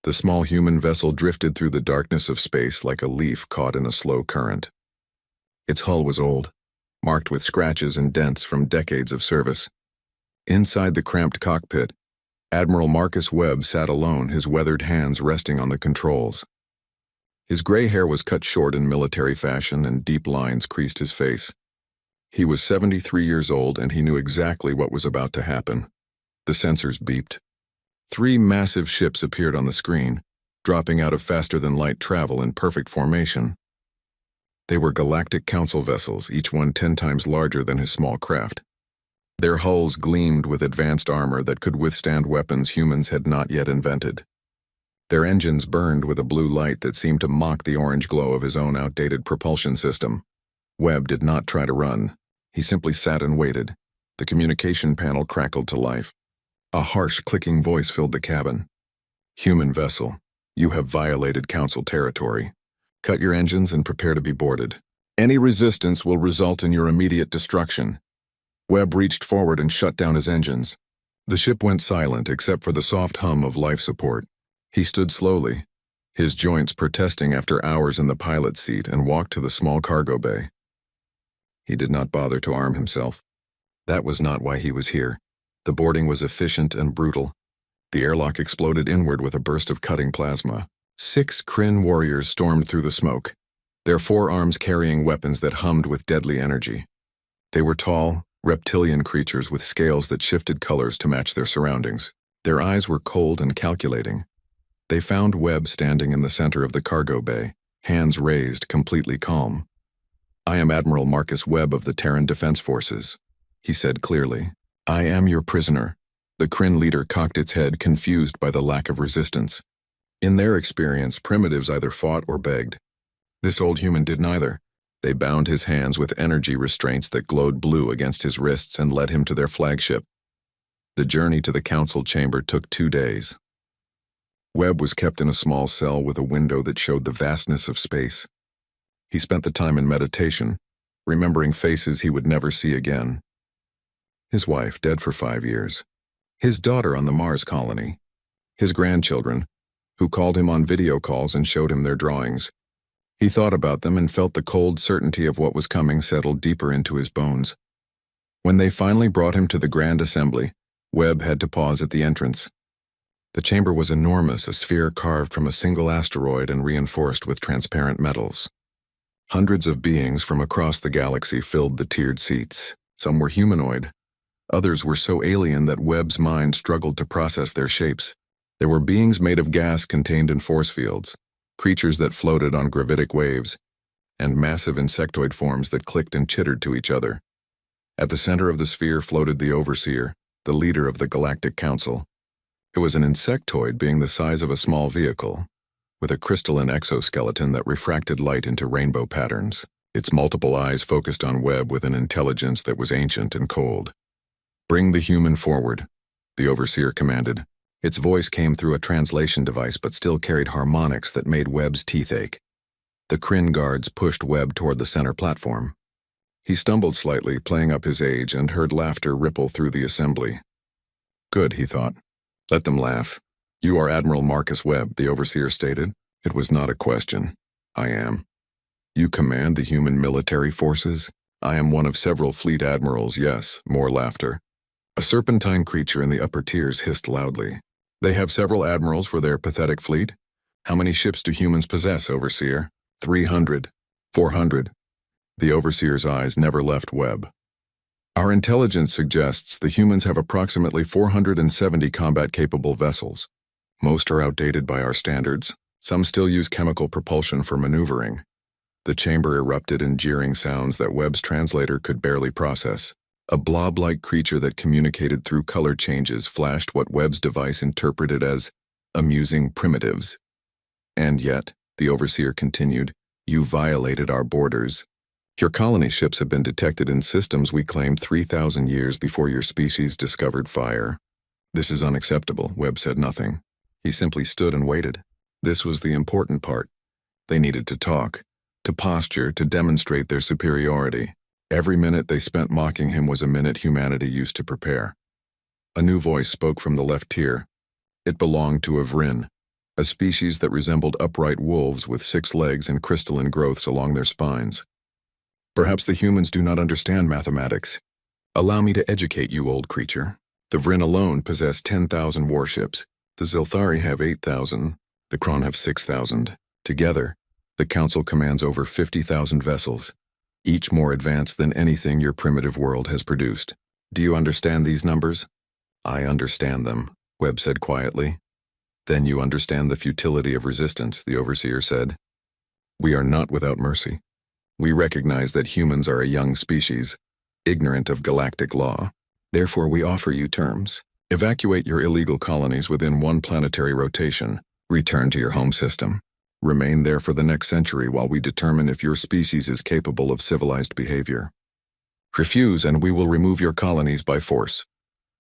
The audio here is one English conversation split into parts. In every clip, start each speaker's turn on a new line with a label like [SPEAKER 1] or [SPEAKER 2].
[SPEAKER 1] The small human vessel drifted through the darkness of space like a leaf caught in a slow current. Its hull was old, marked with scratches and dents from decades of service. Inside the cramped cockpit, Admiral Marcus Webb sat alone, his weathered hands resting on the controls. His gray hair was cut short in military fashion and deep lines creased his face. He was 73 years old and he knew exactly what was about to happen. The sensors beeped. 3 massive ships appeared on the screen, dropping out of faster-than-light travel in perfect formation. They were Galactic Council vessels, each one 10 times larger than his small craft. Their hulls gleamed with advanced armor that could withstand weapons humans had not yet invented. Their engines burned with a blue light that seemed to mock the orange glow of his own outdated propulsion system. Webb did not try to run. He simply sat and waited. The communication panel crackled to life. A harsh, clicking voice filled the cabin. "Human vessel, you have violated Council territory. Cut your engines and prepare to be boarded. Any resistance will result in your immediate destruction." Webb reached forward and shut down his engines. The ship went silent except for the soft hum of life support. He stood slowly, his joints protesting after hours in the pilot's seat, and walked to the small cargo bay. He did not bother to arm himself. That was not why he was here. The boarding was efficient and brutal. The airlock exploded inward with a burst of cutting plasma. 6 Kryn warriors stormed through the smoke, their forearms carrying weapons that hummed with deadly energy. They were tall, reptilian creatures with scales that shifted colors to match their surroundings. Their eyes were cold and calculating. They found Webb standing in the center of the cargo bay, hands raised, completely calm. "I am Admiral Marcus Webb of the Terran Defense Forces," he said clearly. "I am your prisoner." The Kryn leader cocked its head, confused by the lack of resistance. In their experience, primitives either fought or begged. This old human did neither. They bound his hands with energy restraints that glowed blue against his wrists and led him to their flagship. The journey to the council chamber took 2 days. Webb was kept in a small cell with a window that showed the vastness of space. He spent the time in meditation, remembering faces he would never see again. His wife, dead for 5 years. His daughter on the Mars colony. His grandchildren, who called him on video calls and showed him their drawings. He thought about them and felt the cold certainty of what was coming settle deeper into his bones. When they finally brought him to the Grand Assembly, Webb had to pause at the entrance. The chamber was enormous, a sphere carved from a single asteroid and reinforced with transparent metals. Hundreds of beings from across the galaxy filled the tiered seats. Some were humanoid. Others were so alien that Webb's mind struggled to process their shapes. There were beings made of gas contained in force fields, creatures that floated on gravitic waves, and massive insectoid forms that clicked and chittered to each other. At the center of the sphere floated the Overseer, the leader of the Galactic Council. It was an insectoid being the size of a small vehicle, with a crystalline exoskeleton that refracted light into rainbow patterns. Its multiple eyes focused on Webb with an intelligence that was ancient and cold. "Bring the human forward," the Overseer commanded. Its voice came through a translation device but still carried harmonics that made Webb's teeth ache. The Kryn guards pushed Webb toward the center platform. He stumbled slightly, playing up his age, and heard laughter ripple through the assembly. Good, he thought. Let them laugh. "You are Admiral Marcus Webb," the Overseer stated. It was not a question. "I am." "You command the human military forces?" "I am one of several fleet admirals, yes." More laughter. A serpentine creature in the upper tiers hissed loudly. "They have several admirals for their pathetic fleet? How many ships do humans possess, Overseer?" 300. 400. The Overseer's eyes never left Webb. "Our intelligence suggests the humans have approximately 470 combat-capable vessels. Most are outdated by our standards. Some still use chemical propulsion for maneuvering." The chamber erupted in jeering sounds that Webb's translator could barely process. A blob-like creature that communicated through color changes flashed what Webb's device interpreted as amusing primitives. "And yet," the Overseer continued, "you violated our borders. Your colony ships have been detected in systems we claimed 3,000 years before your species discovered fire." "This is unacceptable." Webb said nothing. He simply stood and waited. This was the important part. They needed to talk, to posture, to demonstrate their superiority. Every minute they spent mocking him was a minute humanity used to prepare. A new voice spoke from the left tier. It belonged to Avrin, a species that resembled upright wolves with 6 legs and crystalline growths along their spines. Perhaps the humans do not understand mathematics. Allow me to educate you, old creature. The Vryn alone possess 10,000 warships. The Zilthari have 8,000. The Kron have 6,000. Together, the Council commands over 50,000 vessels, each more advanced than anything your primitive world has produced. Do you understand these numbers? I understand them, Webb said quietly. Then you understand the futility of resistance, the Overseer said. We are not without mercy. We recognize that humans are a young species, ignorant of galactic law. Therefore, we offer you terms. Evacuate your illegal colonies within 1 planetary rotation. Return to your home system. Remain there for the next century while we determine if your species is capable of civilized behavior. Refuse and we will remove your colonies by force.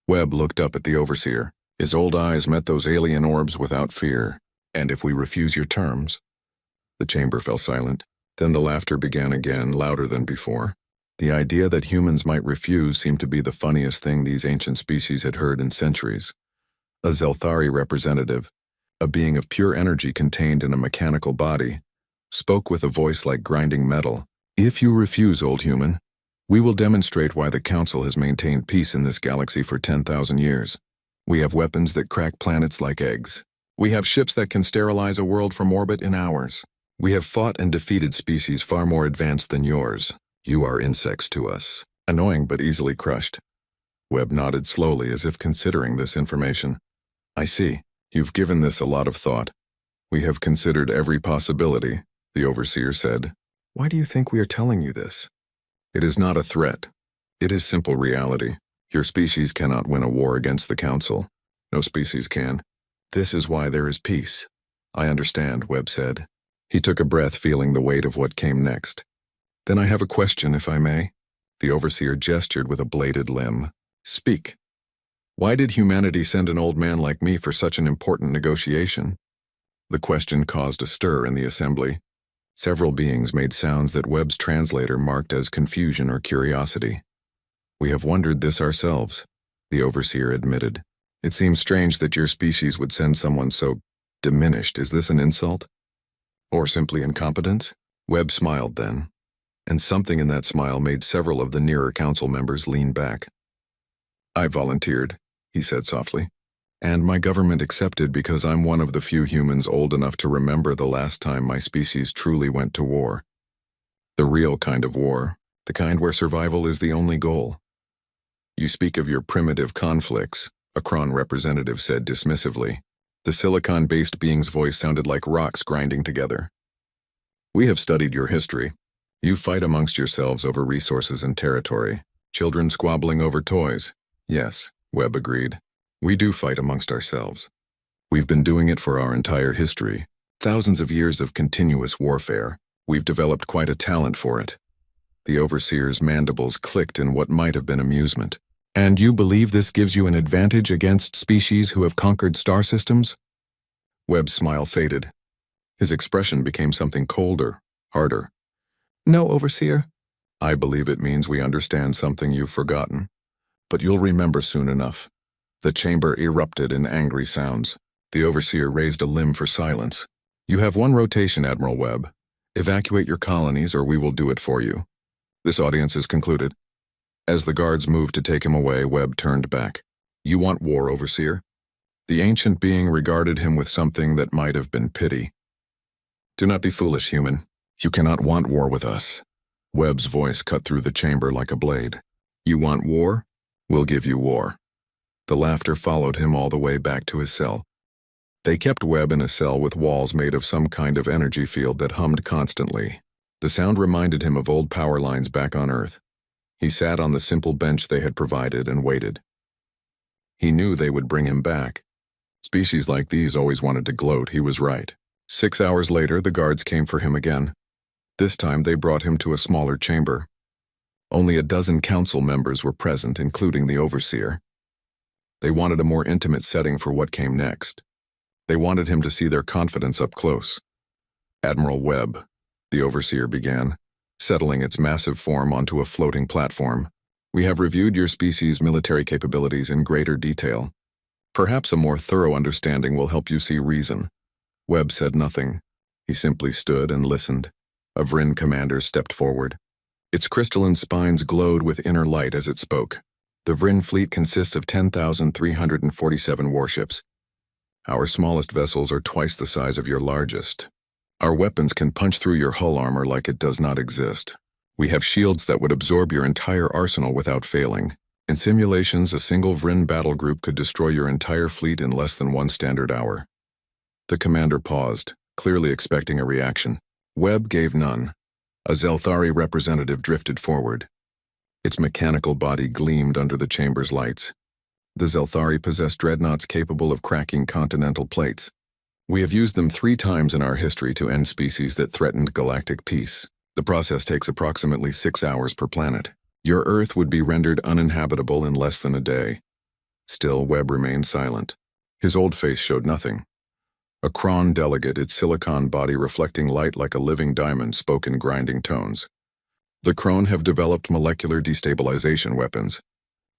[SPEAKER 1] Webb looked up at the Overseer. His old eyes met those alien orbs without fear. And if we refuse your terms? The chamber fell silent. Then the laughter began again, louder than before. The idea that humans might refuse seemed to be the funniest thing these ancient species had heard in centuries. A Zilthari representative, a being of pure energy contained in a mechanical body, spoke with a voice like grinding metal. If you refuse, old human, we will demonstrate why the Council has maintained peace in this galaxy for 10,000 years. We have weapons that crack planets like eggs. We have ships that can sterilize a world from orbit in hours. We have fought and defeated species far more advanced than yours. You are insects to us, annoying but easily crushed. Webb nodded slowly as if considering this information. I see. You've given this a lot of thought. We have considered every possibility, the Overseer said. Why do you think we are telling you this? It is not a threat. It is simple reality. Your species cannot win a war against the Council. No species can. This is why there is peace. I understand, Webb said. He took a breath, feeling the weight of what came next. Then I have a question, if I may. The Overseer gestured with a bladed limb. Speak. Why did humanity send an old man like me for such an important negotiation? The question caused a stir in the assembly. Several beings made sounds that Webb's translator marked as confusion or curiosity. We have wondered this ourselves, the Overseer admitted. It seems strange that your species would send someone so diminished. Is this an insult? Or simply incompetence? Webb smiled then, and something in that smile made several of the nearer Council members lean back. I volunteered, he said softly, and my government accepted because I'm one of the few humans old enough to remember the last time my species truly went to war. The real kind of war, the kind where survival is the only goal. You speak of your primitive conflicts, a Kron representative said dismissively. The silicon-based being's voice sounded like rocks grinding together. We have studied your history. You fight amongst yourselves over resources and territory. Children squabbling over toys. Yes, Webb agreed. We do fight amongst ourselves. We've been doing it for our entire history. Thousands of years of continuous warfare. We've developed quite a talent for it. The Overseer's mandibles clicked in what might have been amusement. And you believe this gives you an advantage against species who have conquered star systems? Webb's smile faded. His expression became something colder, harder. No, Overseer. I believe it means we understand something you've forgotten. But you'll remember soon enough. The chamber erupted in angry sounds. The Overseer raised a limb for silence. You have 1 rotation, Admiral Webb. Evacuate your colonies or we will do it for you. This audience is concluded. As the guards moved to take him away, Webb turned back. You want war, Overseer? The ancient being regarded him with something that might have been pity. Do not be foolish, human. You cannot want war with us. Webb's voice cut through the chamber like a blade. You want war? We'll give you war. The laughter followed him all the way back to his cell. They kept Webb in a cell with walls made of some kind of energy field that hummed constantly. The sound reminded him of old power lines back on Earth. He sat on the simple bench they had provided and waited. He knew they would bring him back. Species like these always wanted to gloat, he was right. 6 hours later, the guards came for him again. This time they brought him to a smaller chamber. Only a dozen council members were present, including the Overseer. They wanted a more intimate setting for what came next. They wanted him to see their confidence up close. Admiral Webb, the Overseer began, settling its massive form onto a floating platform. We have reviewed your species' military capabilities in greater detail. Perhaps a more thorough understanding will help you see reason. Webb said nothing. He simply stood and listened. A Vryn commander stepped forward. Its crystalline spines glowed with inner light as it spoke. The Vryn fleet consists of 10,347 warships. Our smallest vessels are twice the size of your largest. Our weapons can punch through your hull armor like it does not exist. We have shields that would absorb your entire arsenal without failing. In simulations, a single Vryn battle group could destroy your entire fleet in less than 1 standard hour. The commander paused, clearly expecting a reaction. Webb gave none. A Zelthari representative drifted forward. Its mechanical body gleamed under the chamber's lights. The Zelthari possess dreadnoughts capable of cracking continental plates. We have used them 3 times in our history to end species that threatened galactic peace. The process takes approximately 6 hours per planet. Your Earth would be rendered uninhabitable in less than a day. Still, Webb remained silent. His old face showed nothing. A Kron delegate, its silicon body reflecting light like a living diamond, spoke in grinding tones. The Kron have developed molecular destabilization weapons.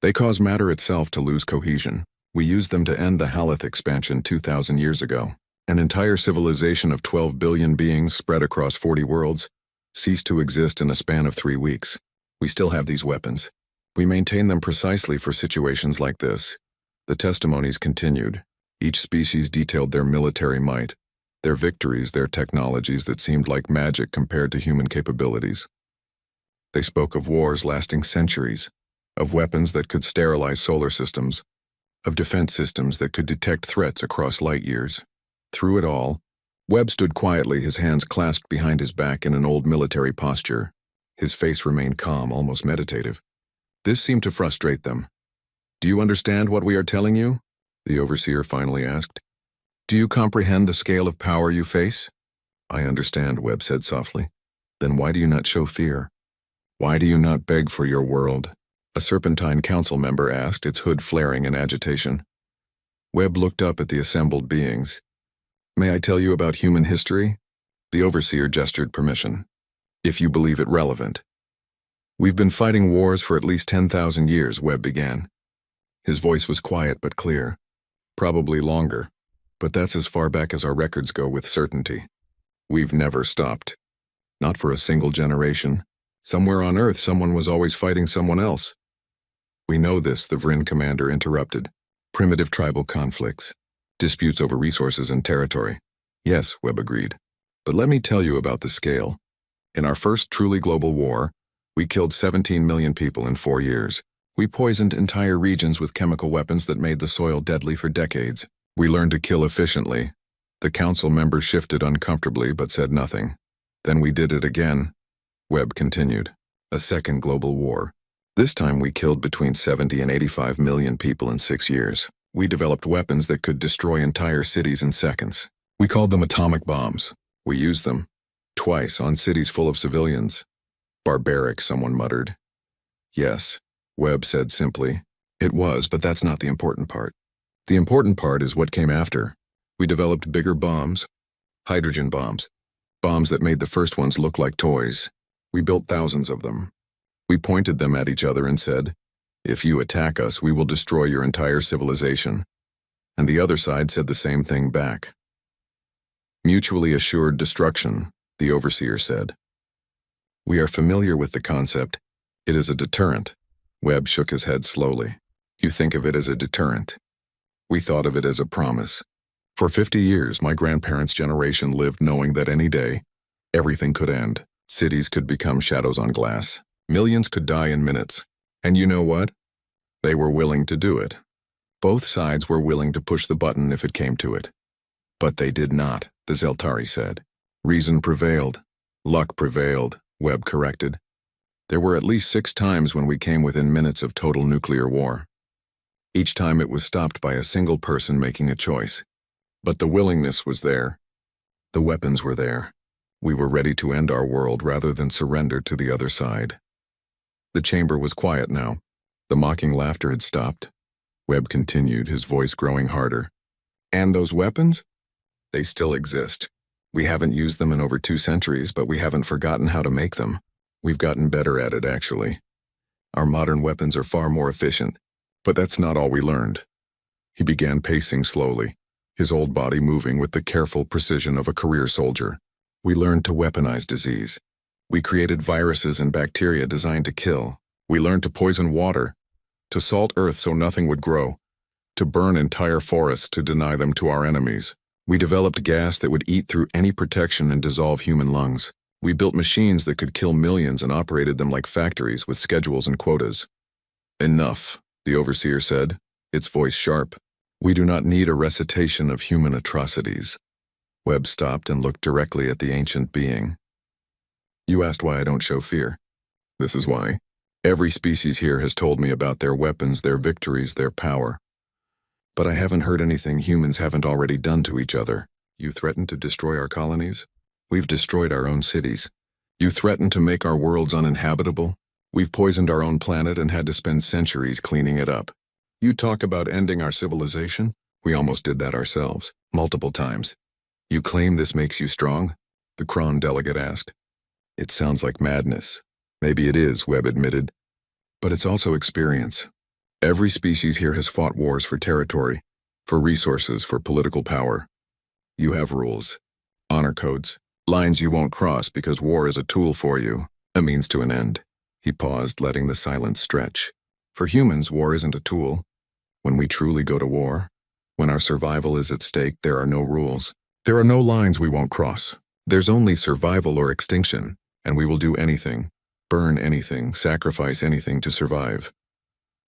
[SPEAKER 1] They cause matter itself to lose cohesion. We used them to end the Haleth expansion 2,000 years ago. An entire civilization of 12 billion beings spread across 40 worlds ceased to exist in a span of 3 weeks. We still have these weapons. We maintain them precisely for situations like this. The testimonies continued. Each species detailed their military might, their victories, their technologies that seemed like magic compared to human capabilities. They spoke of wars lasting centuries, of weapons that could sterilize solar systems, of defense systems that could detect threats across light years. Through it all, Webb stood quietly, his hands clasped behind his back in an old military posture. His face remained calm, almost meditative. This seemed to frustrate them. "Do you understand what we are telling you?" the overseer finally asked. "Do you comprehend the scale of power you face?" "I understand," Webb said softly. "Then why do you not show fear? Why do you not beg for your world?" A Serpentine council member asked, its hood flaring in agitation. Webb looked up at the assembled beings. "May I tell you about human history?" The overseer gestured permission. "If you believe it relevant." "We've been fighting wars for at least 10,000 years, Webb began. His voice was quiet but clear. "Probably longer, but that's as far back as our records go with certainty. We've never stopped. Not for a single generation. Somewhere on Earth, someone was always fighting someone else." "We know this," the Vryn commander interrupted. "Primitive tribal conflicts. Disputes over resources and territory." "Yes," Webb agreed. "But let me tell you about the scale. In our first truly global war, we killed 17 million people in 4 years. We poisoned entire regions with chemical weapons that made the soil deadly for decades. We learned to kill efficiently." The council members shifted uncomfortably but said nothing. "Then we did it again," Webb continued. "A second global war. This time we killed between 70 and 85 million people in 6 years. We developed weapons that could destroy entire cities in seconds. We called them atomic bombs. We used them. Twice on cities full of civilians." "Barbaric," someone muttered. "Yes," Webb said simply. "It was, but that's not the important part. The important part is what came after. We developed bigger bombs, hydrogen bombs, bombs that made the first ones look like toys. We built thousands of them. We pointed them at each other and said, 'If you attack us, we will destroy your entire civilization.' And the other side said the same thing back." "Mutually assured destruction," the overseer said. "We are familiar with the concept. It is a deterrent." Webb shook his head slowly. "You think of it as a deterrent. We thought of it as a promise. For 50 years, my grandparents' generation lived knowing that any day, everything could end. Cities could become shadows on glass. Millions could die in minutes. And you know what? They were willing to do it. Both sides were willing to push the button if it came to it. But they did not," the Zeltari said. "Reason prevailed. Luck prevailed," Webb corrected. "There were at least 6 times when we came within minutes of total nuclear war. Each time it was stopped by a single person making a choice. But the willingness was there. The weapons were there. We were ready to end our world rather than surrender to the other side." The chamber was quiet now. The mocking laughter had stopped. Webb continued, his voice growing harder. "And those weapons? They still exist. We haven't used them in over 2 centuries, but we haven't forgotten how to make them. We've gotten better at it, actually. Our modern weapons are far more efficient. But that's not all we learned." He began pacing slowly, his old body moving with the careful precision of a career soldier. We learned to weaponize disease. We created viruses and bacteria designed to kill. We learned to poison water, to salt earth so nothing would grow, to burn entire forests to deny them to our enemies. We developed gas that would eat through any protection and dissolve human lungs. We built machines that could kill millions and operated them like factories with schedules and quotas. Enough, the overseer said, its voice sharp. We do not need a recitation of human atrocities. Webb stopped and looked directly at the ancient being. You asked why I don't show fear. This is why. Every species here has told me about their weapons, their victories, their power. But I haven't heard anything humans haven't already done to each other. You threaten to destroy our colonies? We've destroyed our own cities. You threaten to make our worlds uninhabitable? We've poisoned our own planet and had to spend centuries cleaning it up. You talk about ending our civilization? We almost did that ourselves, multiple times. You claim this makes you strong? The Kron delegate asked. It sounds like madness. Maybe it is, Webb admitted. But it's also experience. Every species here has fought wars for territory, for resources, for political power. You have rules, honor codes, lines you won't cross because war is a tool for you, a means to an end. He paused, letting the silence stretch. For humans, war isn't a tool. When we truly go to war, when our survival is at stake, there are no rules. There are no lines we won't cross. There's only survival or extinction, and we will do anything, burn anything, sacrifice anything to survive.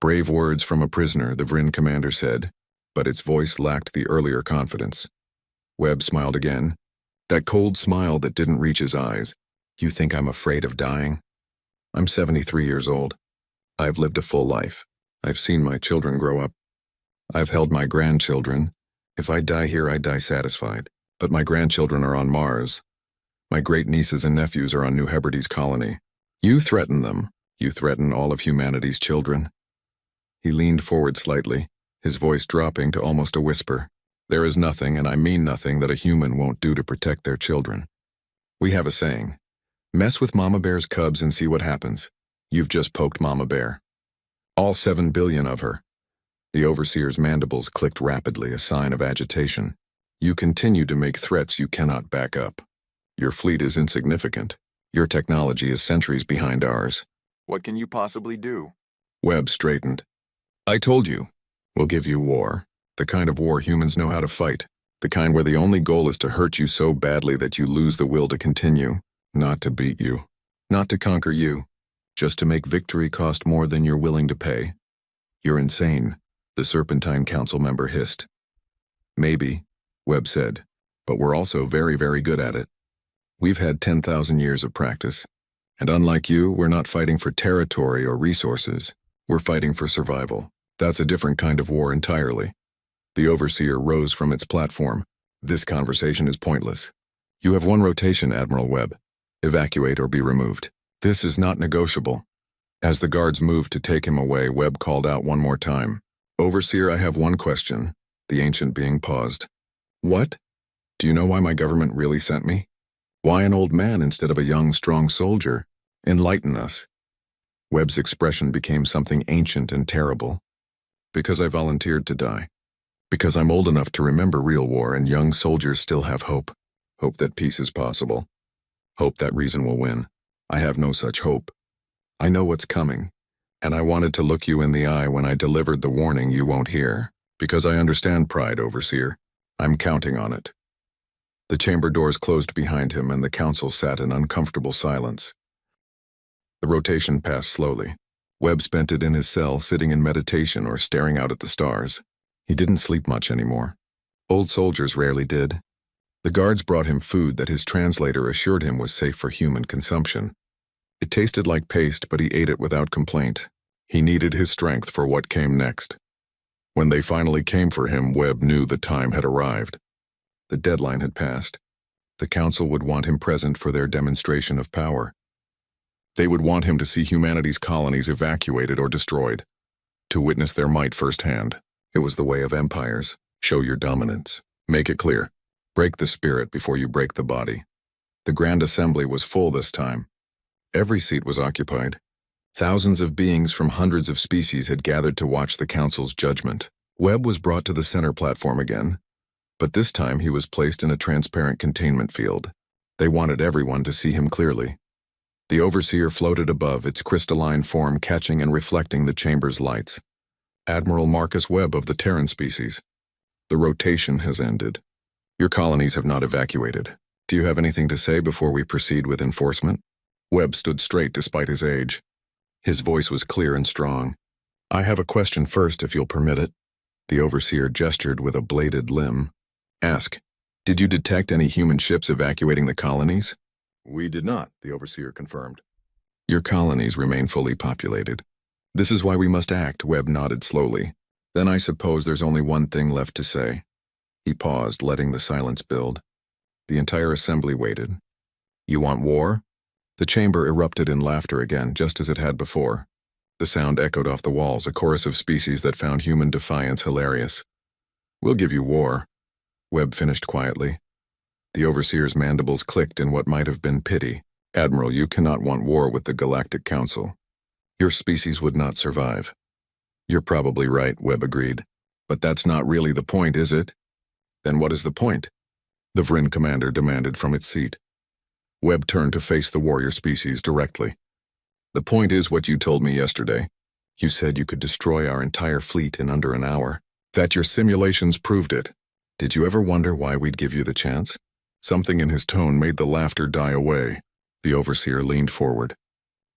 [SPEAKER 1] Brave words from a prisoner, the Vryn commander said, but its voice lacked the earlier confidence. Webb smiled again, that cold smile that didn't reach his eyes. You think I'm afraid of dying? I'm 73 years old. I've lived a full life. I've seen my children grow up. I've held my grandchildren. If I die here, I die satisfied. But my grandchildren are on Mars. My great-nieces and nephews are on New Hebrides colony. You threaten them. You threaten all of humanity's children. He leaned forward slightly, his voice dropping to almost a whisper. There is nothing, and I mean nothing, that a human won't do to protect their children. We have a saying. Mess with Mama Bear's cubs and see what happens. You've just poked Mama Bear. All 7 billion of her. The overseer's mandibles clicked rapidly, a sign of agitation. You continue to make threats you cannot back up. Your fleet is insignificant. Your technology is centuries behind ours. What can you possibly do? Webb straightened. I told you. We'll give you war. The kind of war humans know how to fight. The kind where the only goal is to hurt you so badly that you lose the will to continue. Not to beat you. Not to conquer you. Just to make victory cost more than you're willing to pay. You're insane, the Serpentine Council member hissed. Maybe, Webb said, but we're also very, very good at it. We've had 10,000 years of practice. And unlike you, we're not fighting for territory or resources. We're fighting for survival. That's a different kind of war entirely. The overseer rose from its platform. This conversation is pointless. You have one rotation, Admiral Webb. Evacuate or be removed. This is not negotiable. As the guards moved to take him away, Webb called out one more time. Overseer, I have one question. The ancient being paused. What? Do you know why my government really sent me? Why an old man instead of a young, strong soldier? Enlighten us. Webb's expression became something ancient and terrible. Because I volunteered to die. Because I'm old enough to remember real war and young soldiers still have hope. Hope that peace is possible. Hope that reason will win. I have no such hope. I know what's coming, and I wanted to look you in the eye when I delivered the warning you won't hear, because I understand pride, Overseer. I'm counting on it. The chamber doors closed behind him and the council sat in uncomfortable silence. The rotation passed slowly. Webb spent it in his cell, sitting in meditation or staring out at the stars. He didn't sleep much anymore. Old soldiers rarely did. The guards brought him food that his translator assured him was safe for human consumption. It tasted like paste, but he ate it without complaint. He needed his strength for what came next. When they finally came for him, Webb knew the time had arrived. The deadline had passed. The council would want him present for their demonstration of power. They would want him to see humanity's colonies evacuated or destroyed, to witness their might firsthand. It was the way of empires. Show your dominance. Make it clear. Break the spirit before you break the body. The Grand Assembly was full this time. Every seat was occupied. Thousands of beings from hundreds of species had gathered to watch the council's judgment. Webb was brought to the center platform again, But this time he was placed in a transparent containment field. They wanted everyone to see him clearly. The overseer floated above, its crystalline form catching and reflecting the chamber's lights. Admiral Marcus Webb of the Terran species. The rotation has ended. Your colonies have not evacuated. Do you have anything to say before we proceed with enforcement? Webb stood straight despite his age. His voice was clear and strong. I have a question first, if you'll permit it. The overseer gestured with a bladed limb. Ask, did you detect any human ships evacuating the colonies? We did not, the overseer confirmed. Your colonies remain fully populated. This is why we must act, Webb nodded slowly. Then I suppose there's only one thing left to say. He paused, letting the silence build. The entire assembly waited. You want war? The chamber erupted in laughter again, just as it had before. The sound echoed off the walls, a chorus of species that found human defiance hilarious. We'll give you war, Webb finished quietly. The overseer's mandibles clicked in what might have been pity. Admiral, you cannot want war with the Galactic Council. Your species would not survive. You're probably right, Webb agreed. But that's not really the point, is it? Then what is the point? The Vryn commander demanded from its seat. Webb turned to face the warrior species directly. The point is what you told me yesterday. You said you could destroy our entire fleet in under an hour. That your simulations proved it. Did you ever wonder why we'd give you the chance? Something in his tone made the laughter die away. The overseer leaned forward.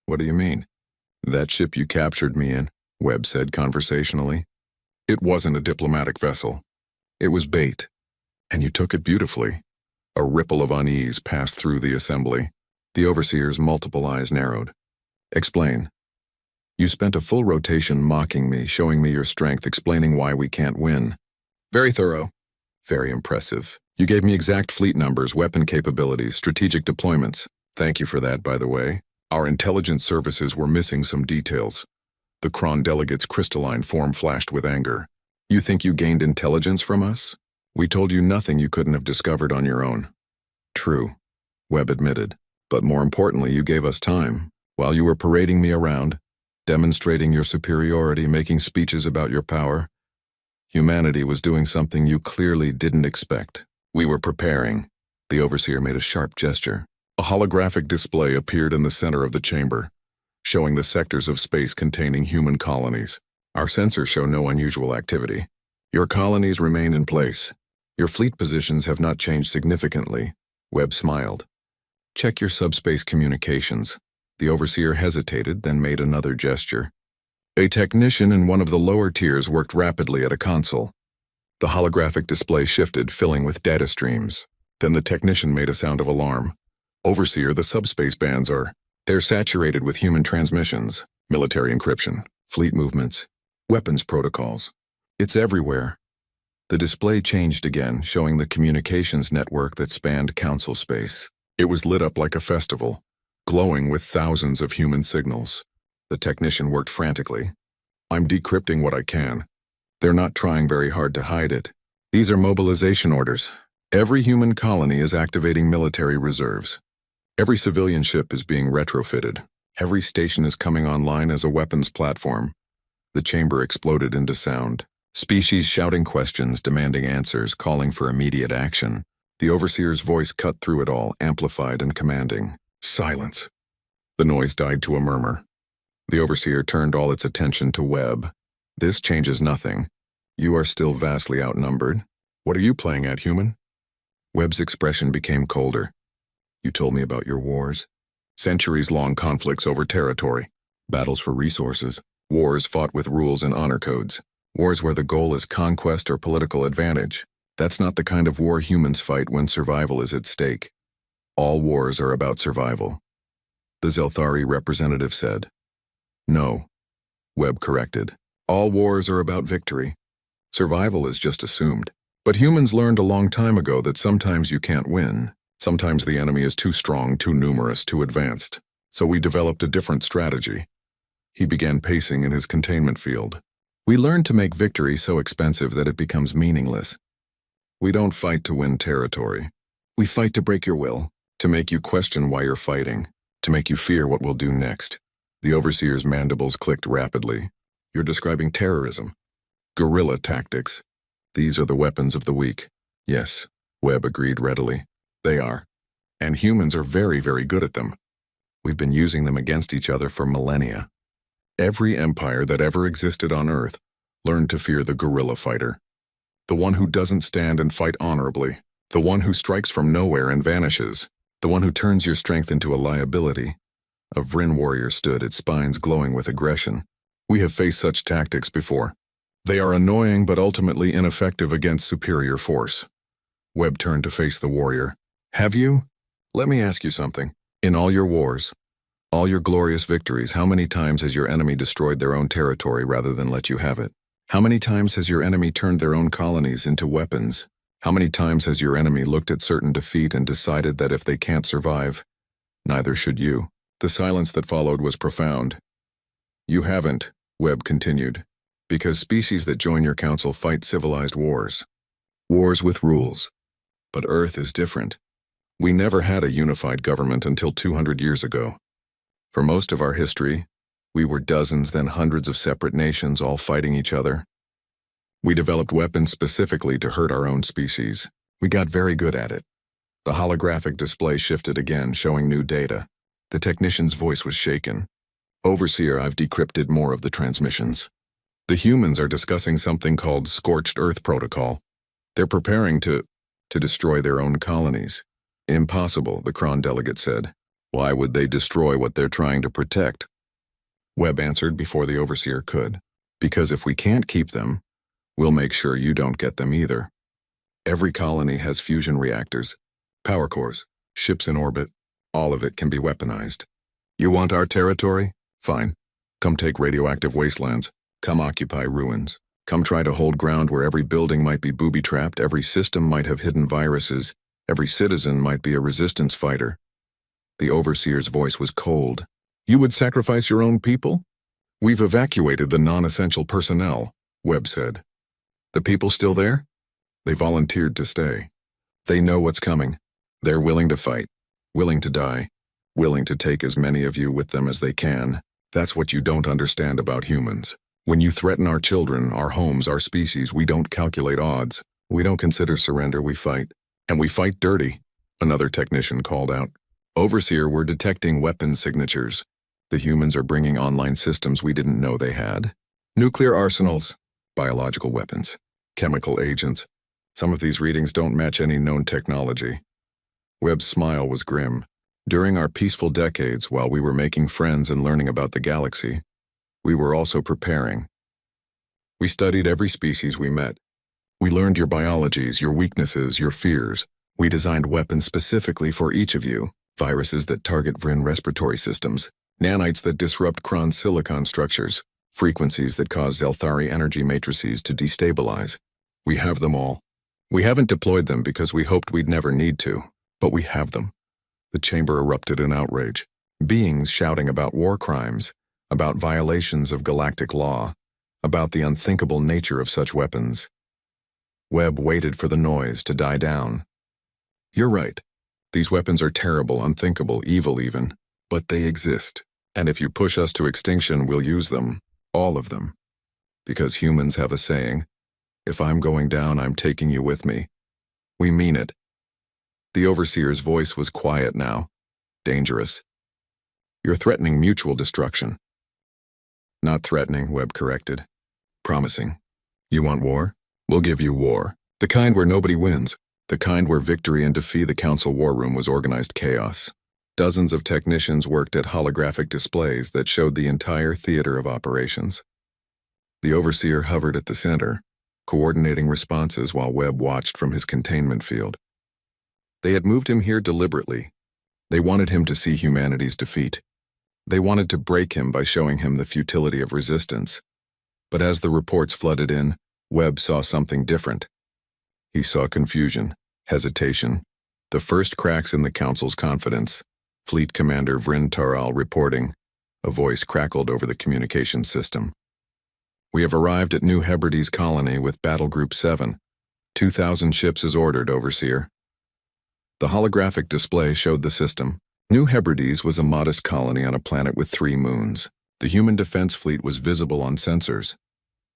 [SPEAKER 1] What do you mean? That ship you captured me in, Webb said conversationally. It wasn't a diplomatic vessel. It was bait. And you took it beautifully. A ripple of unease passed through the assembly. The overseer's multiple eyes narrowed. Explain. You spent a full rotation mocking me, showing me your strength, explaining why we can't win. Very thorough. Very impressive. You gave me exact fleet numbers, weapon capabilities, strategic deployments. Thank you for that, by the way. Our intelligence services were missing some details. The Kron delegate's crystalline form flashed with anger. You think you gained intelligence from us? We told you nothing you couldn't have discovered on your own. True, Webb admitted. But more importantly, you gave us time. While you were parading me around, demonstrating your superiority, making speeches about your power, humanity was doing something you clearly didn't expect. We were preparing. The overseer made a sharp gesture. A holographic display appeared in the center of the chamber, showing the sectors of space containing human colonies. Our sensors show no unusual activity. Your colonies remain in place. Your fleet positions have not changed significantly. Webb smiled. Check your subspace communications. The overseer hesitated, then made another gesture. A technician in one of the lower tiers worked rapidly at a console. The holographic display shifted, filling with data streams. Then the technician made a sound of alarm. Overseer, the subspace bands they're saturated with human transmissions, military encryption, fleet movements, weapons protocols. It's everywhere. The display changed again, showing the communications network that spanned council space. It was lit up like a festival, glowing with thousands of human signals. The technician worked frantically. I'm decrypting what I can. They're not trying very hard to hide it. These are mobilization orders. Every human colony is activating military reserves. Every civilian ship is being retrofitted. Every station is coming online as a weapons platform. The chamber exploded into sound. Species shouting questions, demanding answers, calling for immediate action. The overseer's voice cut through it all, amplified and commanding. Silence. The noise died to a murmur. The overseer turned all its attention to Webb. This changes nothing. You are still vastly outnumbered. What are you playing at, human? Webb's expression became colder. You told me about your wars. Centuries-long conflicts over territory. Battles for resources. Wars fought with rules and honor codes. Wars where the goal is conquest or political advantage. That's not the kind of war humans fight when survival is at stake. All wars are about survival. The Zelthari representative said. No, Webb corrected. All wars are about victory. Survival is just assumed. But humans learned a long time ago that sometimes you can't win. Sometimes the enemy is too strong, too numerous, too advanced. So we developed a different strategy. He began pacing in his containment field. We learned to make victory so expensive that it becomes meaningless. We don't fight to win territory. We fight to break your will, to make you question why you're fighting, to make you fear what we'll do next. The overseer's mandibles clicked rapidly. You're describing terrorism. Guerrilla tactics. These are the weapons of the weak. Yes, Webb agreed readily. They are. And humans are very, very good at them. We've been using them against each other for millennia. Every empire that ever existed on Earth learned to fear the guerrilla fighter. The one who doesn't stand and fight honorably. The one who strikes from nowhere and vanishes. The one who turns your strength into a liability. A Vryn warrior stood, its spines glowing with aggression. We have faced such tactics before. They are annoying but ultimately ineffective against superior force. Webb turned to face the warrior. Have you? Let me ask you something. In all your wars, all your glorious victories, how many times has your enemy destroyed their own territory rather than let you have it? How many times has your enemy turned their own colonies into weapons? How many times has your enemy looked at certain defeat and decided that if they can't survive, neither should you? The silence that followed was profound. You haven't, Webb continued, because species that join your council fight civilized wars. Wars with rules. But Earth is different. We never had a unified government until 200 years ago. For most of our history, we were dozens, then hundreds of separate nations all fighting each other. We developed weapons specifically to hurt our own species. We got very good at it. The holographic display shifted again, showing new data. The technician's voice was shaken. Overseer, I've decrypted more of the transmissions. The humans are discussing something called Scorched Earth Protocol. They're preparing to destroy their own colonies. Impossible, the Kron delegate said. Why would they destroy what they're trying to protect? Webb answered before the Overseer could. Because if we can't keep them, we'll make sure you don't get them either. Every colony has fusion reactors, power cores, ships in orbit. All of it can be weaponized. You want our territory? Fine. Come take radioactive wastelands. Come occupy ruins. Come try to hold ground where every building might be booby-trapped, every system might have hidden viruses, every citizen might be a resistance fighter. The Overseer's voice was cold. You would sacrifice your own people? We've evacuated the non-essential personnel, Webb said. The people still there? They volunteered to stay. They know what's coming. They're willing to fight, willing to die, willing to take as many of you with them as they can. That's what you don't understand about humans. When you threaten our children, our homes, our species, we don't calculate odds. We don't consider surrender, we fight. And we fight dirty, another technician called out. Overseer, we're detecting weapons signatures. The humans are bringing online systems we didn't know they had. Nuclear arsenals, biological weapons, chemical agents. Some of these readings don't match any known technology. Webb's smile was grim. During our peaceful decades, while we were making friends and learning about the galaxy, we were also preparing. We studied every species we met. We learned your biologies, your weaknesses, your fears. We designed weapons specifically for each of you. Viruses that target Vryn respiratory systems. Nanites that disrupt Kron silicon structures. Frequencies that cause Zelthari energy matrices to destabilize. We have them all. We haven't deployed them because we hoped we'd never need to, but we have them. The chamber erupted in outrage. Beings shouting about war crimes, about violations of galactic law, about the unthinkable nature of such weapons. Webb waited for the noise to die down. You're right. These weapons are terrible, unthinkable, evil even, but they exist. And if you push us to extinction, we'll use them, all of them. Because humans have a saying, if I'm going down, I'm taking you with me. We mean it. The Overseer's voice was quiet now, dangerous. You're threatening mutual destruction. Not threatening, Webb corrected. Promising. You want war? We'll give you war. The kind where nobody wins. The kind where victory and defeat. The council war room was organized chaos. Dozens of technicians worked at holographic displays that showed the entire theater of operations. The Overseer hovered at the center, coordinating responses while Webb watched from his containment field. They had moved him here deliberately. They wanted him to see humanity's defeat. They wanted to break him by showing him the futility of resistance. But as the reports flooded in, Webb saw something different. He saw confusion, hesitation, the first cracks in the council's confidence. Fleet Commander Vryn Taral reporting. A voice crackled over the communication system. We have arrived at New Hebrides colony with Battle Group 7. 2,000 ships as ordered, Overseer. The holographic display showed the system. New Hebrides was a modest colony on a planet with 3 moons. The human defense fleet was visible on sensors.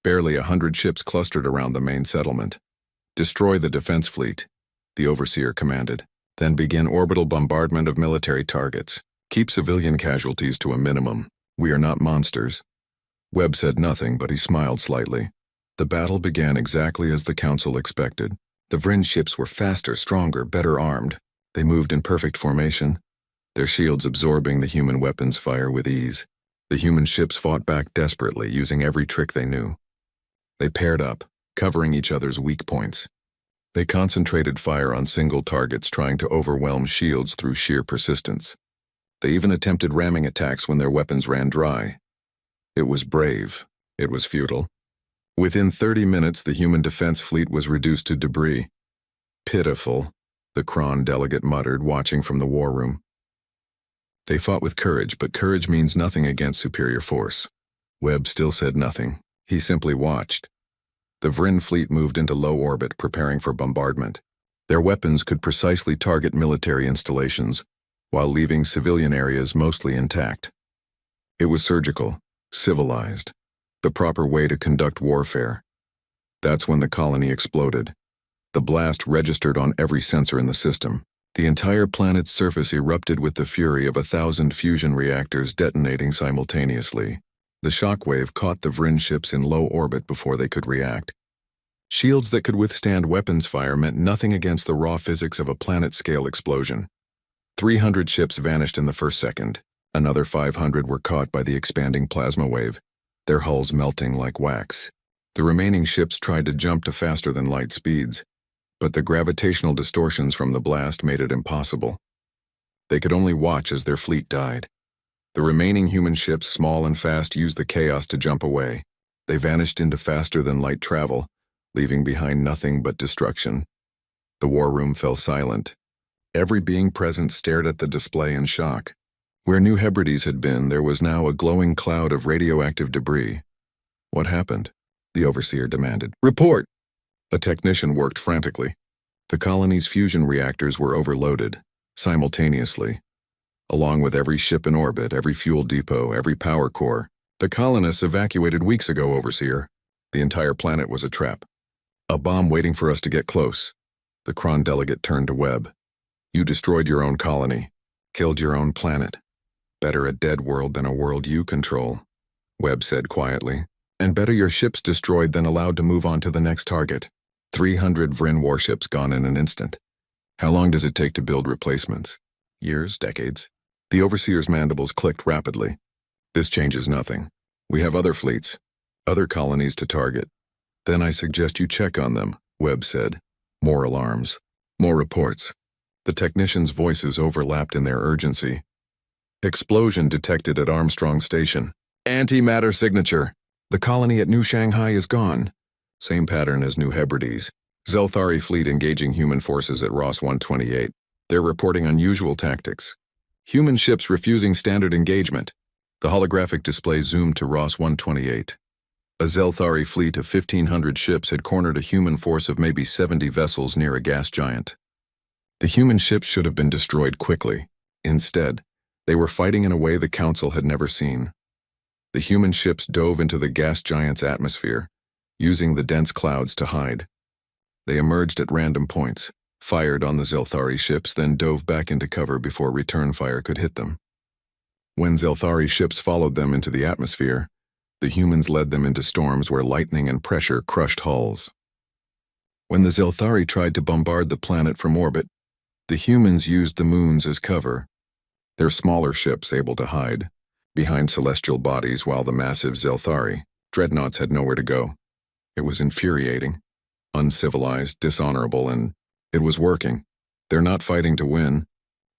[SPEAKER 1] Barely 100 ships clustered around the main settlement. Destroy the defense fleet, the overseer commanded. Then begin orbital bombardment of military targets. Keep civilian casualties to a minimum. We are not monsters. Webb said nothing, but he smiled slightly. The battle began exactly as the Council expected. The Vryn ships were faster, stronger, better armed. They moved in perfect formation, their shields absorbing the human weapons' fire with ease. The human ships fought back desperately, using every trick they knew. They paired up, covering each other's weak points. They concentrated fire on single targets, trying to overwhelm shields through sheer persistence. They even attempted ramming attacks when their weapons ran dry. It was brave. It was futile. Within 30 minutes, the human defense fleet was reduced to debris. Pitiful, the Kron delegate muttered, watching from the war room. They fought with courage, but courage means nothing against superior force. Webb still said nothing. He simply watched. The Vryn fleet moved into low orbit, preparing for bombardment. Their weapons could precisely target military installations, while leaving civilian areas mostly intact. It was surgical, civilized, the proper way to conduct warfare. That's when the colony exploded. The blast registered on every sensor in the system. The entire planet's surface erupted with the fury of 1,000 fusion reactors detonating simultaneously. The shockwave caught the Vryn ships in low orbit before they could react. Shields that could withstand weapons fire meant nothing against the raw physics of a planet-scale explosion. 300 ships vanished in the first second. Another 500 were caught by the expanding plasma wave, their hulls melting like wax. The remaining ships tried to jump to faster-than-light speeds, but the gravitational distortions from the blast made it impossible. They could only watch as their fleet died. The remaining human ships, small and fast, used the chaos to jump away. They vanished into faster-than-light travel, leaving behind nothing but destruction. The war room fell silent. Every being present stared at the display in shock. Where New Hebrides had been, there was now a glowing cloud of radioactive debris. What happened? The overseer demanded. Report! A technician worked frantically. The colony's fusion reactors were overloaded, simultaneously. Along with every ship in orbit, every fuel depot, every power core. The colonists evacuated weeks ago, overseer. The entire planet was a trap. A bomb waiting for us to get close. The Kron delegate turned to Webb. You destroyed your own colony, killed your own planet. Better a dead world than a world you control, Webb said quietly. And better your ships destroyed than allowed to move on to the next target. 300 Vryn warships gone in an instant. How long does it take to build replacements? Years, decades? The overseer's mandibles clicked rapidly. This changes nothing. We have other fleets, other colonies to target. Then I suggest you check on them, Webb said. More alarms. More reports. The technicians' voices overlapped in their urgency. Explosion detected at Armstrong Station. Antimatter signature. The colony at New Shanghai is gone. Same pattern as New Hebrides. Zelthari fleet engaging human forces at Ross 128. They're reporting unusual tactics. Human ships refusing standard engagement. The holographic display zoomed to Ross 128. A Zelthari fleet of 1,500 ships had cornered a human force of maybe 70 vessels near a gas giant. The human ships should have been destroyed quickly. Instead, they were fighting in a way the Council had never seen. The human ships dove into the gas giant's atmosphere, using the dense clouds to hide. They emerged at random points, fired on the Zelthari ships, then dove back into cover before return fire could hit them. When Zelthari ships followed them into the atmosphere, the humans led them into storms where lightning and pressure crushed hulls. When the Zelthari tried to bombard the planet from orbit, the humans used the moons as cover, their smaller ships able to hide behind celestial bodies, while the massive Zelthari dreadnoughts had nowhere to go. It was infuriating, uncivilized, dishonorable, and it was working. They're not fighting to win,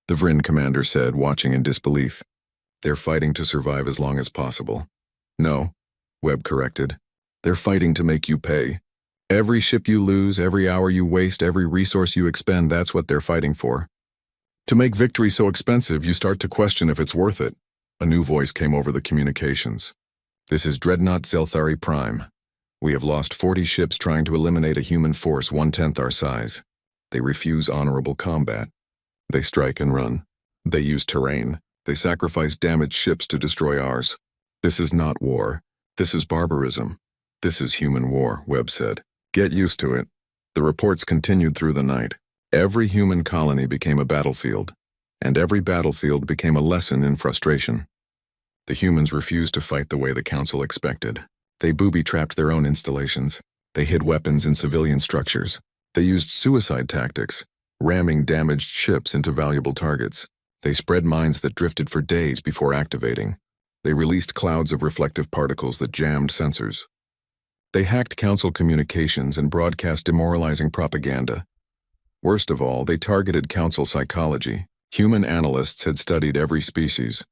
[SPEAKER 1] the Vryn commander said, watching in disbelief. They're fighting to survive as long as possible. No, Webb corrected. They're fighting to make you pay. Every ship you lose, every hour you waste, every resource you expend, that's what they're fighting for. To make victory so expensive, you start to question if it's worth it. A new voice came over the communications. This is Dreadnought Zelthari Prime. We have lost 40 ships trying to eliminate a human force 1/10 our size. They refuse honorable combat. They strike and run. They use terrain. They sacrifice damaged ships to destroy ours. This is not war. This is barbarism. This is human war, Webb said. Get used to it. The reports continued through the night. Every human colony became a battlefield, and every battlefield became a lesson in frustration. The humans refused to fight the way the Council expected. They booby-trapped their own installations. They hid weapons in civilian structures. They used suicide tactics, ramming damaged ships into valuable targets. They spread mines that drifted for days before activating. They released clouds of reflective particles that jammed sensors. They hacked Council communications and broadcast demoralizing propaganda. Worst of all, they targeted Council psychology. Human analysts had studied every species,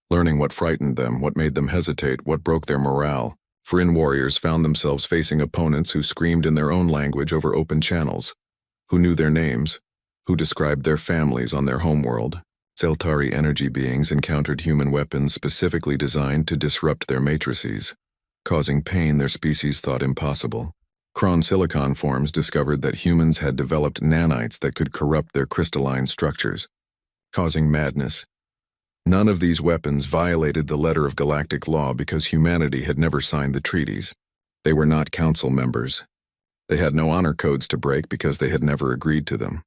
[SPEAKER 1] learning what frightened them, what made them hesitate, what broke their morale. Vryn warriors found themselves facing opponents who screamed in their own language over open channels, who knew their names, who described their families on their homeworld. Zeltari energy beings encountered human weapons specifically designed to disrupt their matrices, causing pain their species thought impossible. Kron silicon forms discovered that humans had developed nanites that could corrupt their crystalline structures, causing madness. None of these weapons violated the letter of galactic law because humanity had never signed the treaties. They were not Council members. They had no honor codes to break because they had never agreed to them.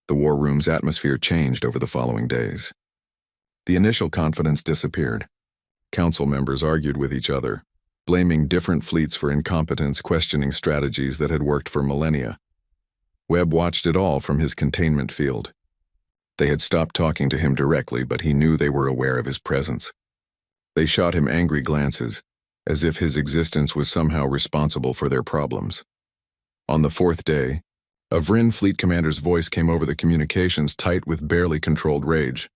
[SPEAKER 1] The war room's atmosphere changed over the following days. The initial confidence disappeared. Council members argued with each other, blaming different fleets for incompetence, questioning strategies that had worked for millennia. Webb watched it all from his containment field. They had stopped talking to him directly, but he knew they were aware of his presence. They shot him angry glances, as if his existence was somehow responsible for their problems. On the fourth day, a Vryn fleet commander's voice came over the communications, tight with barely controlled rage.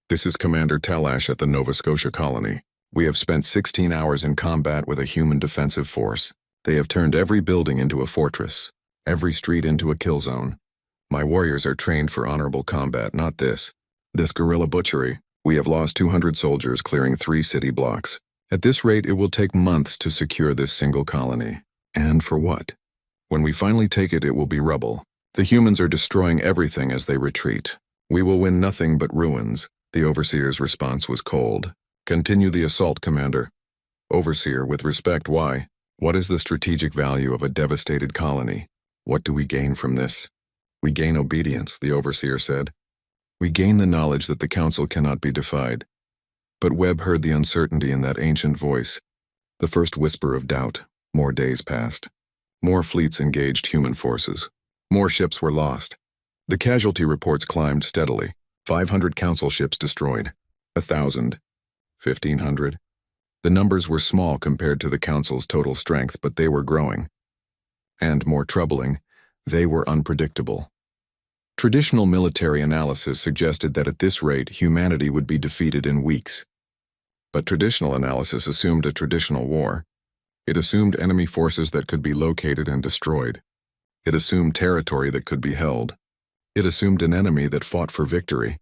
[SPEAKER 1] "This is Commander Talash at the Nova Scotia colony. We have spent 16 hours in combat with a human defensive force. They have turned every building into a fortress, every street into a kill zone. My warriors are trained for honorable combat, not this guerrilla butchery. We have lost 200 soldiers clearing 3 city blocks. At this rate, it will take months to secure this single colony. And for what? When we finally take it, it will be rubble. The humans are destroying everything as they retreat. We will win nothing but ruins." The Overseer's response was cold. "Continue the assault, Commander." "Overseer, with respect, why? What is the strategic value of a devastated colony? What do we gain from this?" "We gain obedience," the Overseer said. "We gain the knowledge that the Council cannot be defied." But Webb heard the uncertainty in that ancient voice, the first whisper of doubt. More days passed. More fleets engaged human forces. More ships were lost. The casualty reports climbed steadily. 500 Council ships destroyed. 1,000. 1,500. The numbers were small compared to the Council's total strength, but they were growing. And more troubling, they were unpredictable. Traditional military analysis suggested that at this rate, humanity would be defeated in weeks. But traditional analysis assumed a traditional war. It assumed enemy forces that could be located and destroyed. It assumed territory that could be held. It assumed an enemy that fought for victory.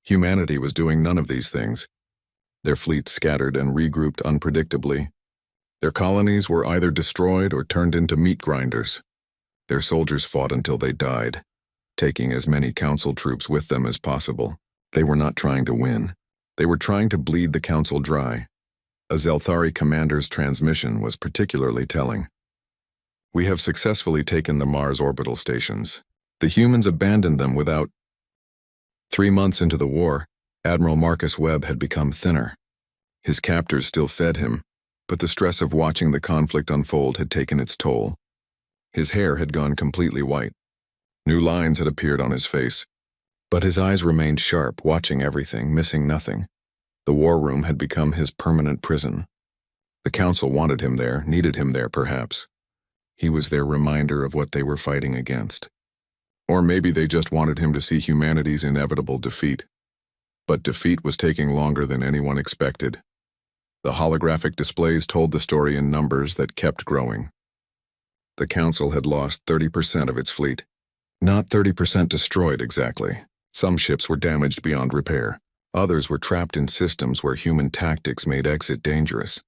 [SPEAKER 1] Humanity was doing none of these things. Their fleets scattered and regrouped unpredictably. Their colonies were either destroyed or turned into meat grinders. Their soldiers fought until they died, taking as many Council troops with them as possible. They were not trying to win. They were trying to bleed the Council dry. A Zeltari commander's transmission was particularly telling. "We have successfully taken the Mars orbital stations. The humans abandoned them without..." 3 months into the war, Admiral Marcus Webb had become thinner. His captors still fed him, but the stress of watching the conflict unfold had taken its toll. His hair had gone completely white. New lines had appeared on his face, but his eyes remained sharp, watching everything, missing nothing. The war room had become his permanent prison. The Council wanted him there, needed him there perhaps. He was their reminder of what they were fighting against. Or maybe they just wanted him to see humanity's inevitable defeat. But defeat was taking longer than anyone expected. The holographic displays told the story in numbers that kept growing. The Council had lost 30% of its fleet. Not 30% destroyed exactly. Some ships were damaged beyond repair. Others were trapped in systems where human tactics made exit dangerous.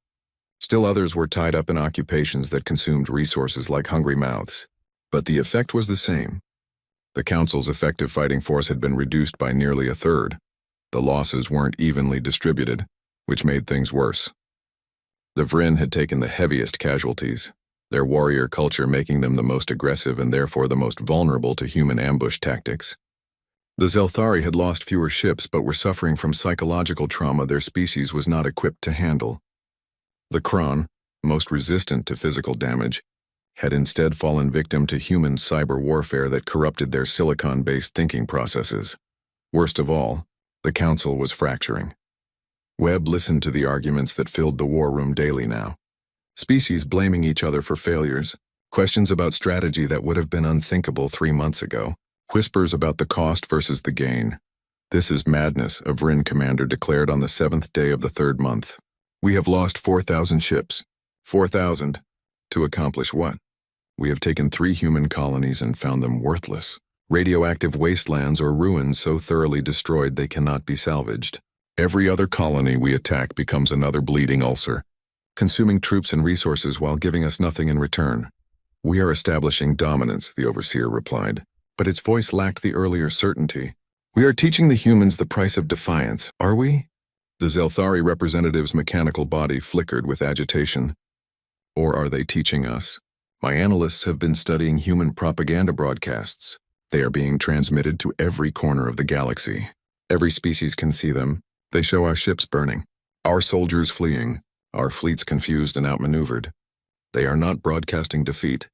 [SPEAKER 1] Still others were tied up in occupations that consumed resources like hungry mouths. But the effect was the same. The Council's effective fighting force had been reduced by nearly a third. The losses weren't evenly distributed, which made things worse. The Vryn had taken the heaviest casualties. their warrior culture making them the most aggressive and therefore the most vulnerable to human ambush tactics. The Zelthari had lost fewer ships but were suffering from psychological trauma their species was not equipped to handle. The Kron, most resistant to physical damage, had instead fallen victim to human cyber warfare that corrupted their silicon-based thinking processes. Worst of all, the Council was fracturing. Webb listened to the arguments that filled the war room daily now. Species blaming each other for failures, questions about strategy that would have been unthinkable 3 months ago, whispers about the cost versus the gain. "This is madness," a Vryn commander declared on the 7th day of the 3rd month. "We have lost 4,000 ships. 4,000. To accomplish what? We have taken 3 human colonies and found them worthless. Radioactive wastelands or ruins so thoroughly destroyed they cannot be salvaged. Every other colony we attack becomes another bleeding ulcer, consuming troops and resources while giving us nothing in return. We are establishing dominance," the overseer replied, but its voice lacked the earlier certainty. "We are teaching the humans the price of defiance, are we?" The Zelthari representative's mechanical body flickered with agitation. "Or are they teaching us? My analysts have been studying human propaganda broadcasts. They are being transmitted to every corner of the galaxy. Every species can see them. They show our ships burning, our soldiers fleeing, our fleets confused and outmaneuvered. They are not broadcasting defeat.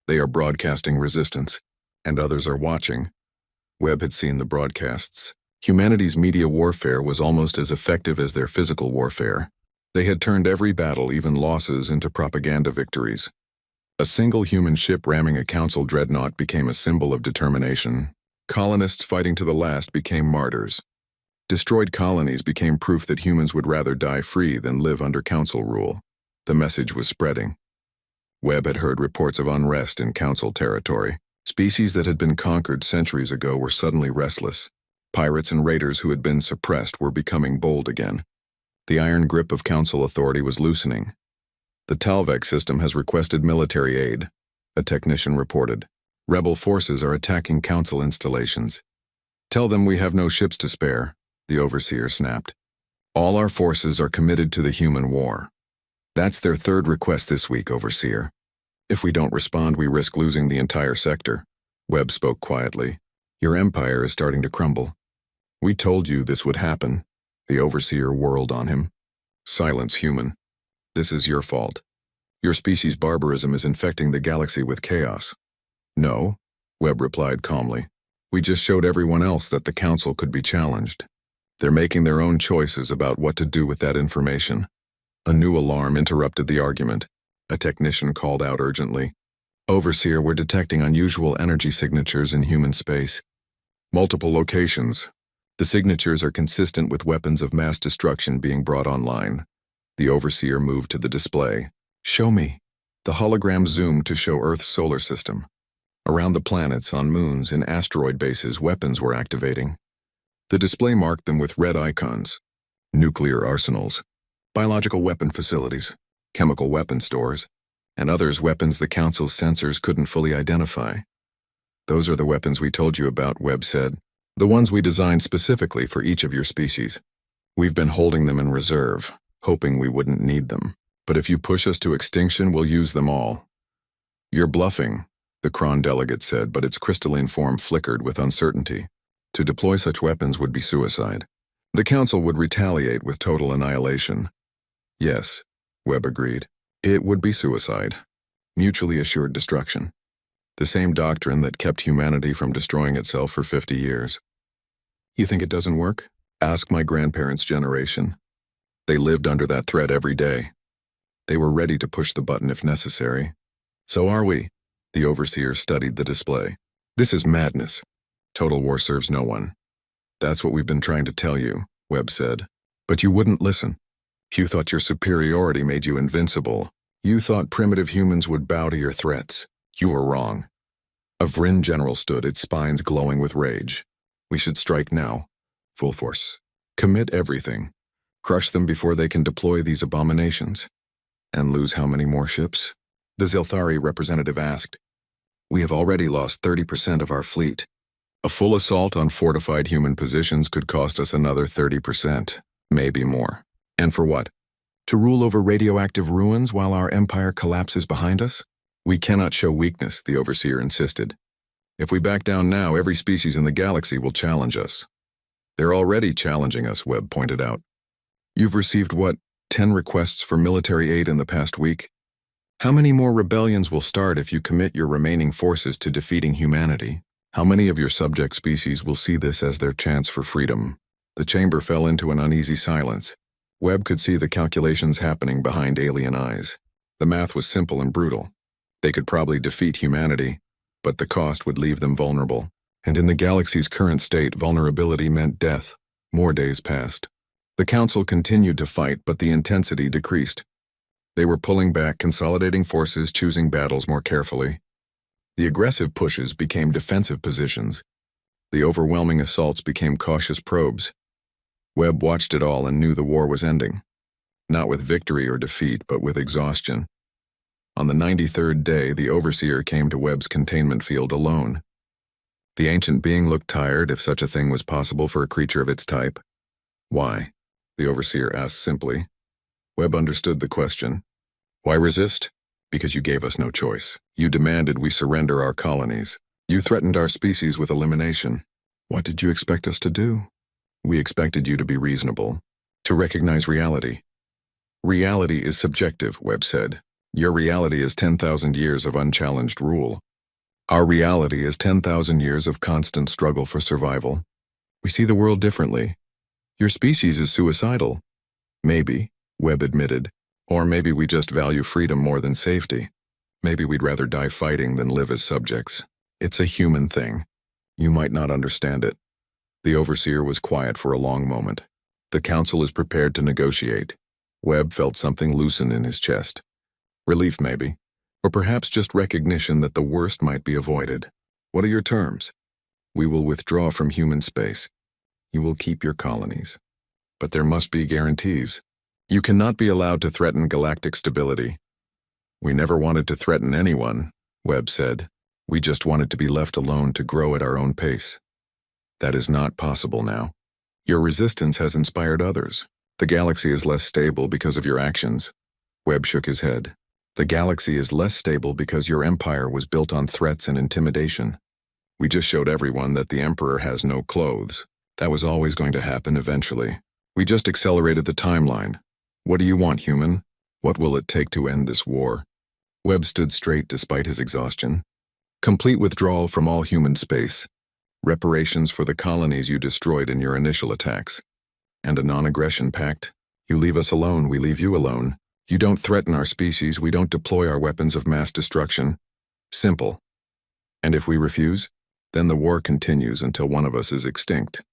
[SPEAKER 1] They are broadcasting resistance. And others are watching." Webb had seen the broadcasts. Humanity's media warfare was almost as effective as their physical warfare. They had turned every battle, even losses, into propaganda victories. A single human ship ramming a Council dreadnought became a symbol of determination. Colonists fighting to the last became martyrs. Destroyed colonies became proof that humans would rather die free than live under Council rule. The message was spreading. Webb had heard reports of unrest in Council territory. Species that had been conquered centuries ago were suddenly restless. Pirates and raiders who had been suppressed were becoming bold again. The iron grip of Council authority was loosening. "The Talvec system has requested military aid," a technician reported. "Rebel forces are attacking Council installations." "Tell them we have no ships to spare," the overseer snapped. "All our forces are committed to the human war." "That's their 3rd request this week, overseer. If we don't respond, we risk losing the entire sector." Webb spoke quietly. "Your empire is starting to crumble." "We told you this would happen." The overseer whirled on him. "Silence, human. This is your fault. Your species' barbarism is infecting the galaxy with chaos." "No," Webb replied calmly. "We just showed everyone else that the Council could be challenged. They're making their own choices about what to do with that information." A new alarm interrupted the argument. A technician called out urgently. "Overseer, we're detecting unusual energy signatures in human space. Multiple locations. The signatures are consistent with weapons of mass destruction being brought online." The overseer moved to the display. "Show me." The hologram zoomed to show Earth's solar system. Around the planets, on moons, and asteroid bases, weapons were activating. The display marked them with red icons. Nuclear arsenals, biological weapon facilities, chemical weapon stores, and others weapons the Council's sensors couldn't fully identify. "Those are the weapons we told you about," Webb said. "The ones we designed specifically for each of your species. We've been holding them in reserve, hoping we wouldn't need them. But if you push us to extinction, we'll use them all." "You're bluffing," the Kron delegate said, but its crystalline form flickered with uncertainty. To deploy such weapons would be suicide. The Council would retaliate with total annihilation. "Yes," Webb agreed. "It would be suicide. Mutually assured destruction. The same doctrine that kept humanity from destroying itself for 50 years. You think it doesn't work? Ask my grandparents' generation. They lived under that threat every day. They were ready to push the button if necessary. So are we." The overseer studied the display. "This is madness. Total war serves no one." "That's what we've been trying to tell you," Webb said. "But you wouldn't listen. You thought your superiority made you invincible. You thought primitive humans would bow to your threats. You were wrong." A Vryn general stood, its spines glowing with rage. "We should strike now. Full force. Commit everything. Crush them before they can deploy these abominations." "And lose how many more ships?" the Zelthari representative asked. "We have already lost 30% of our fleet. A full assault on fortified human positions could cost us another 30%, maybe more. And for what? To rule over radioactive ruins while our empire collapses behind us? We cannot show weakness, the Overseer insisted. If we back down now, every species in the galaxy will challenge us. They're already challenging us, Webb pointed out. You've received, 10 requests for military aid in the past week? How many more rebellions will start if you commit your remaining forces to defeating humanity? How many of your subject species will see this as their chance for freedom? The chamber fell into an uneasy silence. Webb could see the calculations happening behind alien eyes. The math was simple and brutal. They could probably defeat humanity, but the cost would leave them vulnerable. And in the galaxy's current state, vulnerability meant death. More days passed. The Council continued to fight, but the intensity decreased. They were pulling back, consolidating forces, choosing battles more carefully. The aggressive pushes became defensive positions. The overwhelming assaults became cautious probes. Webb watched it all and knew the war was ending. Not with victory or defeat, but with exhaustion. On the 93rd day, the Overseer came to Webb's containment field alone. The ancient being looked tired, if such a thing was possible for a creature of its type. Why? The Overseer asked simply. Webb understood the question. Why resist? Because you gave us no choice. You demanded we surrender our colonies. You threatened our species with elimination. What did you expect us to do? We expected you to be reasonable, to recognize reality. Reality is subjective, Webb said. Your reality is 10,000 years of unchallenged rule. Our reality is 10,000 years of constant struggle for survival. We see the world differently. Your species is suicidal. Maybe, Webb admitted. Or maybe we just value freedom more than safety. Maybe we'd rather die fighting than live as subjects. It's a human thing. You might not understand it. The Overseer was quiet for a long moment. The Council is prepared to negotiate. Webb felt something loosen in his chest. Relief, maybe. Or perhaps just recognition that the worst might be avoided. What are your terms? We will withdraw from human space. You will keep your colonies. But there must be guarantees. You cannot be allowed to threaten galactic stability. We never wanted to threaten anyone, Webb said. We just wanted to be left alone to grow at our own pace. That is not possible now. Your resistance has inspired others. The galaxy is less stable because of your actions. Webb shook his head. The galaxy is less stable because your empire was built on threats and intimidation. We just showed everyone that the Emperor has no clothes. That was always going to happen eventually. We just accelerated the timeline. What do you want, human? What will it take to end this war? Webb stood straight despite his exhaustion. Complete withdrawal from all human space. Reparations for the colonies you destroyed in your initial attacks. And a non-aggression pact. You leave us alone, we leave you alone. You don't threaten our species, we don't deploy our weapons of mass destruction. Simple. And if we refuse, then the war continues until one of us is extinct.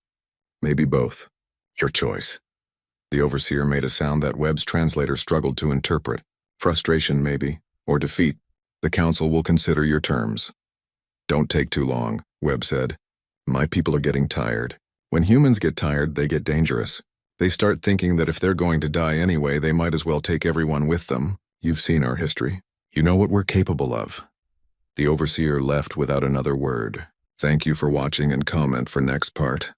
[SPEAKER 1] Maybe both. Your choice. The Overseer made a sound that Webb's translator struggled to interpret. Frustration, maybe, or defeat. The Council will consider your terms. Don't take too long, Webb said. My people are getting tired. When humans get tired, they get dangerous. They start thinking that if they're going to die anyway, they might as well take everyone with them. You've seen our history. You know what we're capable of. The Overseer left without another word. Thank you for watching and comment for next part.